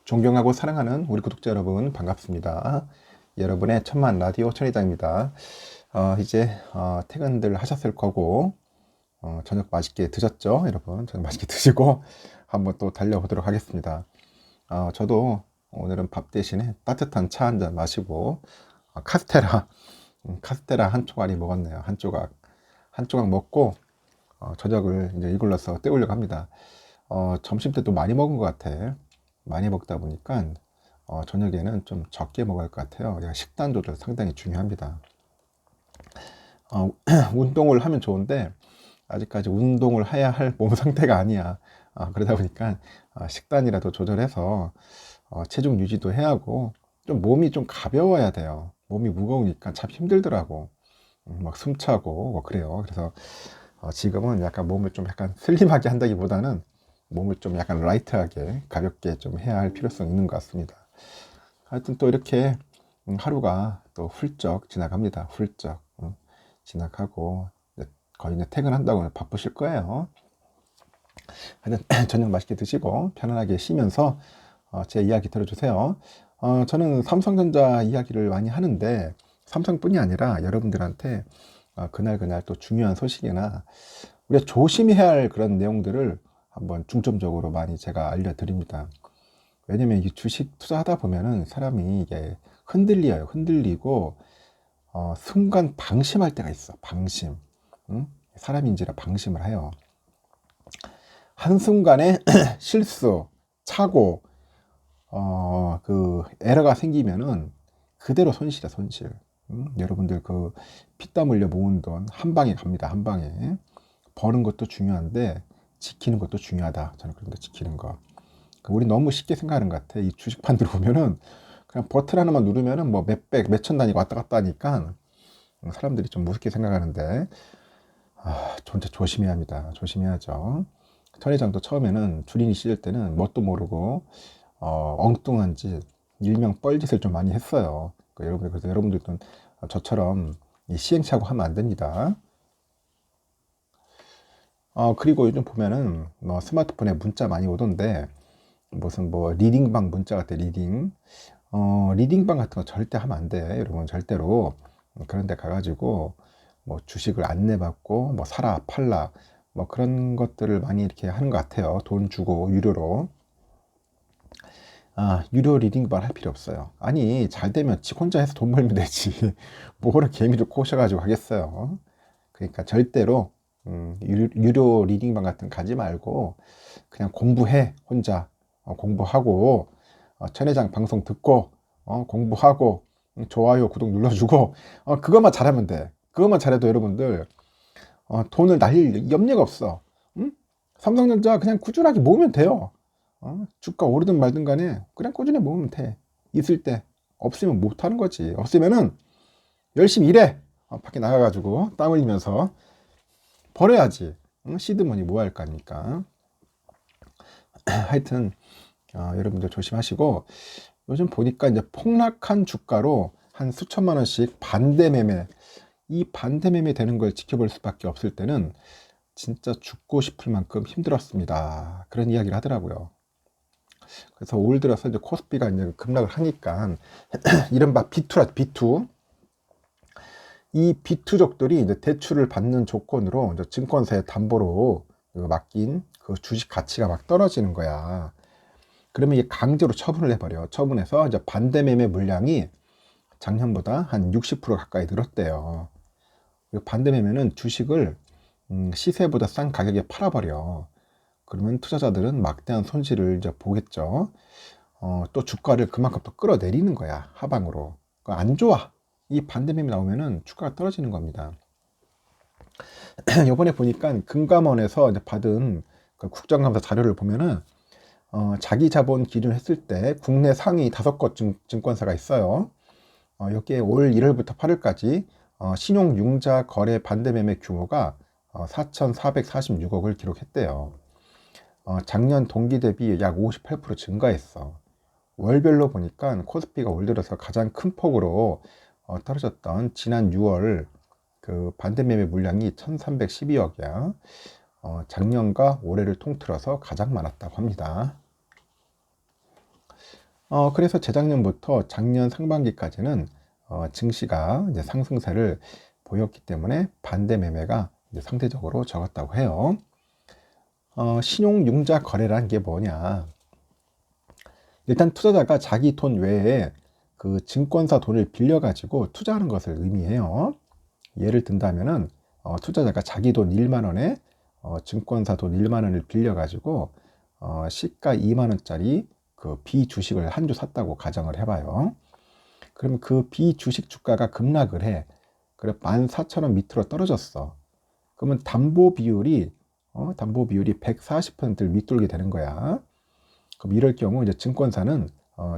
존경하고 사랑하는 우리 구독자 여러분 반갑습니다. 여러분의 천만 라디오 천회장입니다. 이제 퇴근들 하셨을 거고 저녁 맛있게 드셨죠? 여러분 저녁 맛있게 드시고 한번 또 달려보도록 하겠습니다. 저도 오늘은 밥 대신에 따뜻한 차 한 잔 마시고 카스테라 한 조각이 먹었네요. 한 조각 먹고 저녁을 이제 이걸로서 때우려고 합니다. 점심 때도 많이 먹은 것 같아. 많이 먹다 보니까 저녁에는 좀 적게 먹을 것 같아요. 식단 조절 상당히 중요합니다. 운동을 하면 좋은데 아직까지 운동을 해야 할 몸 상태가 아니야. 그러다 보니까 식단이라도 조절해서 체중 유지도 해야 하고 좀 몸이 좀 가벼워야 돼요. 몸이 무거우니까 참 힘들더라고. 막 숨차고 뭐 그래요. 그래서 지금은 약간 몸을 좀 약간 슬림하게 한다기보다는 몸을 좀 약간 라이트하게 가볍게 좀 해야 할 필요성이 있는 것 같습니다. 하여튼 또 이렇게 하루가 또 훌쩍 지나갑니다. 훌쩍 지나가고 거의 이제 퇴근한다고 바쁘실 거예요. 하여튼 저녁 맛있게 드시고 편안하게 쉬면서 제 이야기 들어주세요. 저는 삼성전자 이야기를 많이 하는데 삼성뿐이 아니라 여러분들한테 그날 또 중요한 소식이나 우리가 조심해야 할 그런 내용들을 한번 중점적으로 많이 제가 알려드립니다. 왜냐면 이 주식 투자하다 보면은 사람이 이게 흔들리고 순간 방심할 때가 있어. 방심. 응? 사람인지라 방심을 해요. 한순간에 실수, 착오, 그 에러가 생기면은 그대로 손실이야, 손실. 여러분들 그 피땀 흘려 모은 돈 한 방에 갑니다, 한 방에. 버는 것도 중요한데 지키는 것도 중요하다. 저는 그런데 지키는 거. 우리 너무 쉽게 생각하는 것 같아. 이 주식판들 보면은 그냥 버튼 하나만 누르면은 뭐 몇백, 몇천 단위가 왔다 갔다 하니까 사람들이 좀 무섭게 생각하는데 진짜 조심해야 합니다. 조심해야죠. 천회장도 처음에는 주린이 씌울 때는 뭣도 모르고 엉뚱한 짓, 일명 뻘짓을 좀 많이 했어요. 그래서 여러분들도 저처럼 시행착오 하면 안 됩니다. 그리고 요즘 보면은 뭐 스마트폰에 문자 많이 오던데 무슨 뭐 리딩방 문자 같아. 리딩방 같은 거 절대 하면 안 돼. 여러분 절대로 그런 데 가가지고 뭐 주식을 안내받고 뭐 사라 팔라 뭐 그런 것들을 많이 이렇게 하는 것 같아요. 돈 주고 유료로. 유료 리딩방 할 필요 없어요. 아니 잘 되면 지 혼자 해서 돈 벌면 되지. 뭐를 개미를 꼬셔가지고 하겠어요. 그러니까 절대로 유료 리딩방 같은 거 가지 말고 그냥 공부해. 혼자 공부하고 천회장 방송 듣고 공부하고 좋아요 구독 눌러주고 그것만 잘하면 돼. 그것만 잘해도 여러분들 돈을 날릴 염려가 없어. 응? 삼성전자 그냥 꾸준하게 모으면 돼요. 주가 오르든 말든 간에 그냥 꾸준히 모으면 돼. 있을 때. 없으면 못하는 거지. 없으면은 열심히 일해. 밖에 나가가지고 땀 흘리면서 벌어야지. 응? 시드머니 뭐 할 거 아닙니까? 하여튼 여러분들 조심하시고 요즘 보니까 이제 폭락한 주가로 한 수천만 원씩 반대 매매, 이 반대 매매 되는 걸 지켜볼 수밖에 없을 때는 진짜 죽고 싶을 만큼 힘들었습니다. 그런 이야기를 하더라고요. 그래서 올 들어서 이제 코스피가 이제 급락을 하니까 이른바 B2라 B2. 이 B2족들이 이제 대출을 받는 조건으로 이제 증권사에 담보로 맡긴 그 주식 가치가 막 떨어지는 거야. 그러면 이게 강제로 처분을 해버려. 처분해서 이제 반대 매매 물량이 작년보다 한 60% 가까이 늘었대요. 반대 매매는 주식을 시세보다 싼 가격에 팔아버려. 그러면 투자자들은 막대한 손실을 이제 보겠죠. 또 주가를 그만큼 또 끌어내리는 거야, 하방으로. 안 좋아. 이 반대 매매 나오면은 주가가 떨어지는 겁니다. 이번에 보니까 금감원에서 이제 받은 그 국정감사 자료를 보면은 자기 자본 기준 했을 때 국내 상위 5곳 증권사가 있어요. 여기에 올 1월부터 8월까지 신용융자 거래 반대 매매 규모가 4,446억을 기록했대요. 작년 동기 대비 약 58% 증가했어. 월별로 보니까 코스피가 올 들어서 가장 큰 폭으로 떨어졌던 지난 6월 그 반대 매매 물량이 1,312억이야. 작년과 올해를 통틀어서 가장 많았다고 합니다. 그래서 재작년부터 작년 상반기까지는 증시가 이제 상승세를 보였기 때문에 반대 매매가 이제 상대적으로 적었다고 해요. 신용융자 거래란 게 뭐냐? 일단 투자자가 자기 돈 외에 그 증권사 돈을 빌려가지고 투자하는 것을 의미해요. 예를 든다면은 투자자가 자기 돈 1만 원에 증권사 돈 1만 원을 빌려가지고 시가 2만 원짜리 그 비주식을 한 주 샀다고 가정을 해봐요. 그럼 그 비주식 주가가 급락을 해. 그래 14,000원 밑으로 떨어졌어. 그러면 담보 비율이 140%를 밑돌게 되는 거야. 그럼 이럴 경우 이제 증권사는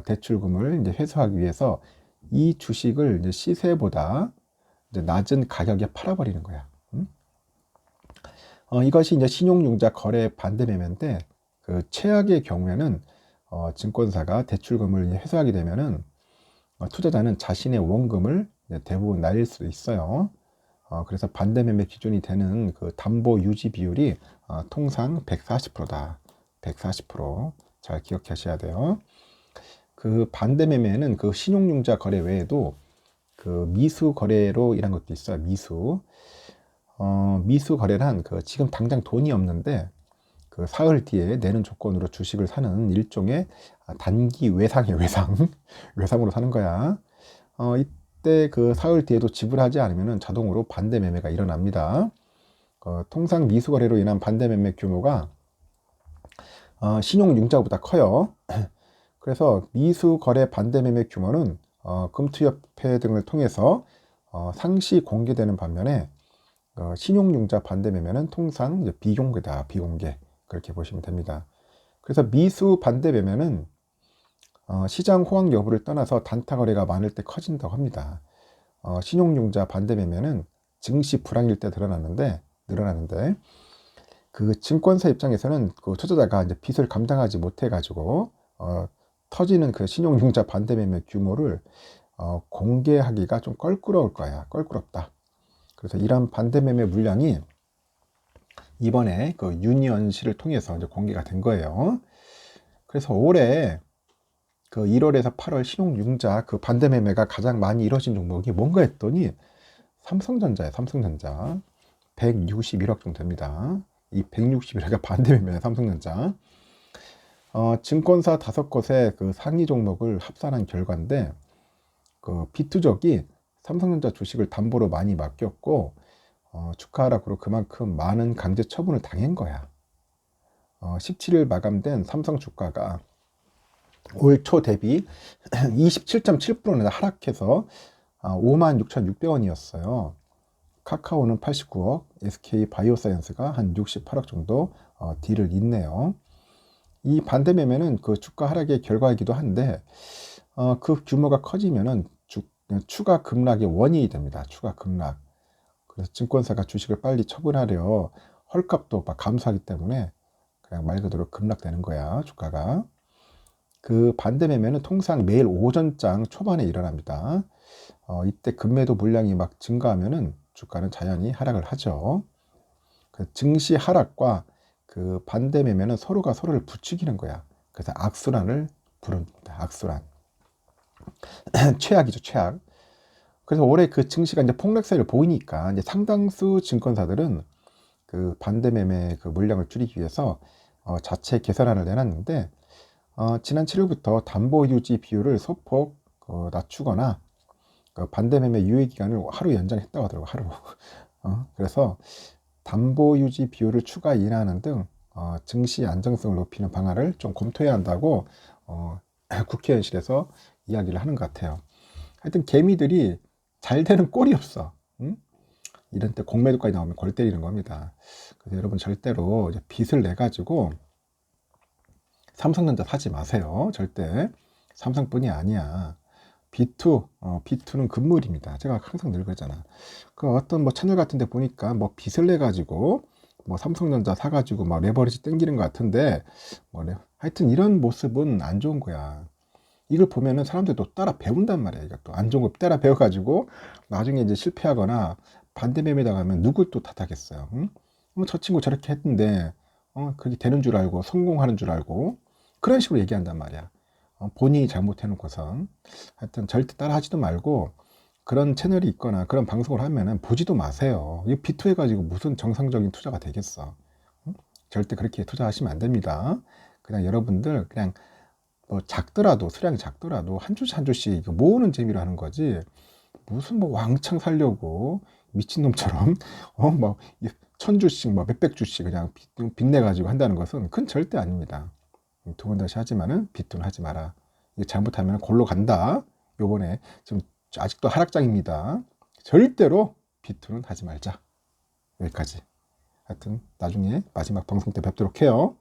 대출금을 이제 회수하기 위해서 이 주식을 이제 시세보다 이제 낮은 가격에 팔아버리는 거야. 이것이 이제 신용융자 거래 반대 매매인데 그 최악의 경우에는 증권사가 대출금을 회수하게 되면은 투자자는 자신의 원금을 대부분 날릴 수 있어요. 그래서 반대 매매 기준이 되는 그 담보 유지 비율이 통상 140%다. 140%잘 기억하셔야 돼요. 그 반대 매매는 그 신용융자 거래 외에도 그 미수 거래로 일한 것도 있어요. 미수 거래란 그 지금 당장 돈이 없는데 그 사흘 뒤에 내는 조건으로 주식을 사는 일종의 단기 외상이에요. 외상으로 사는 거야. 이때 그 사흘 뒤에도 지불하지 않으면 자동으로 반대 매매가 일어납니다. 통상 미수 거래로 인한 반대 매매 규모가 신용융자보다 커요. 그래서 미수 거래 반대 매매 규모는 금투협회 등을 통해서 상시 공개되는 반면에 신용융자 반대 매매는 통상 이제 비공개다. 비공개. 그렇게 보시면 됩니다. 그래서 미수 반대 매매는 시장 호황 여부를 떠나서 단타 거래가 많을 때 커진다고 합니다. 신용융자 반대 매매는 증시 불황일 때 늘어나는데 그 증권사 입장에서는 그 투자자가 이제 빚을 감당하지 못해 가지고 터지는 그 신용융자 반대 매매 규모를 공개하기가 좀 껄끄러울 거야. 껄끄럽다. 그래서 이런 반대 매매 물량이 이번에 그 유니언시를 통해서 이제 공개가 된 거예요. 그래서 올해 그 1월에서 8월 신용융자 그 반대 매매가 가장 많이 이루어진 종목이 뭔가 했더니 삼성전자예요. 삼성전자 161억 정도 됩니다. 이 161억가 반대 매매야. 삼성전자. 증권사 5곳의 그 상위 종목을 합산한 결과인데 그 비투족이 삼성전자 주식을 담보로 많이 맡겼고 주가 하락으로 그만큼 많은 강제 처분을 당한 거야. 17일 마감된 삼성 주가가 올 초 대비 27.7%나 하락해서 56,600원이었어요. 카카오는 89억, SK 바이오사이언스가 한 68억 정도 딜을 잇네요. 이 반대 매매는 그 주가 하락의 결과이기도 한데 그 규모가 커지면은 추가 급락의 원인이 됩니다. 추가 급락. 그래서 증권사가 주식을 빨리 처분하려 헐값도 막 감소하기 때문에 그냥 말 그대로 급락되는 거야. 주가가. 그 반대 매매는 통상 매일 오전장 초반에 일어납니다. 이때 급매도 물량이 막 증가하면은 주가는 자연히 하락을 하죠. 그 증시 하락과 그 반대 매매는 서로가 서로를 부추기는 거야. 그래서 악순환을 부릅니다. 악순환. 최악이죠, 최악. 그래서 올해 그 증시가 이제 폭락세를 보이니까 이제 상당수 증권사들은 그 반대 매매 그 물량을 줄이기 위해서 자체 개선안을 내놨는데 지난 7일부터 담보 유지 비율을 소폭 낮추거나 그 반대 매매 유예 기간을 하루 연장했다고 하더라고. 하루. 그래서 담보 유지 비율을 추가 인하하는 등 증시 안정성을 높이는 방안을 좀 검토해야 한다고 국회의원실에서 이야기를 하는 것 같아요. 하여튼 개미들이 잘 되는 꼴이 없어. 응? 이런 때 공매도까지 나오면 골 때리는 겁니다. 그래서 여러분 절대로 이제 빚을 내 가지고 삼성전자 사지 마세요. 절대. 삼성뿐이 아니야. B2는 금물입니다. 제가 항상 늘 그러잖아. 그 어떤 뭐 채널 같은 데 보니까 뭐 빚을 내 가지고 뭐 삼성전자 사 가지고 막 레버리지 땡기는 것 같은데 하여튼 이런 모습은 안 좋은 거야. 이걸 보면은 사람들도 따라 배운단 말이야. 이것도 안 좋은 거 따라 배워가지고 나중에 이제 실패하거나 반대 매매 당하면 누굴 또 탓하겠어요. 응? 저 친구 저렇게 했는데 그게 되는 줄 알고 성공하는 줄 알고 그런 식으로 얘기한단 말이야. 본인이 잘못해놓고선 하여튼 절대 따라하지도 말고 그런 채널이 있거나 그런 방송을 하면은 보지도 마세요. 이 비투 해가지고 무슨 정상적인 투자가 되겠어. 응? 절대 그렇게 투자하시면 안 됩니다. 그냥 여러분들 그냥 뭐 작더라도 수량이 작더라도 한 주씩 한 주씩 이거 모으는 재미로 하는 거지 무슨 뭐 왕창 살려고 미친놈처럼 막 1000주씩 뭐 몇백 주씩 그냥 빚내 가지고 한다는 것은 그건 절대 아닙니다. 두 번 다시 하지만은 빚돈 하지 마라. 이게 잘못하면 골로 간다. 요번에 지금 아직도 하락장입니다. 절대로 빚돈은 하지 말자. 여기까지. 하여튼 나중에 마지막 방송 때 뵙도록 해요.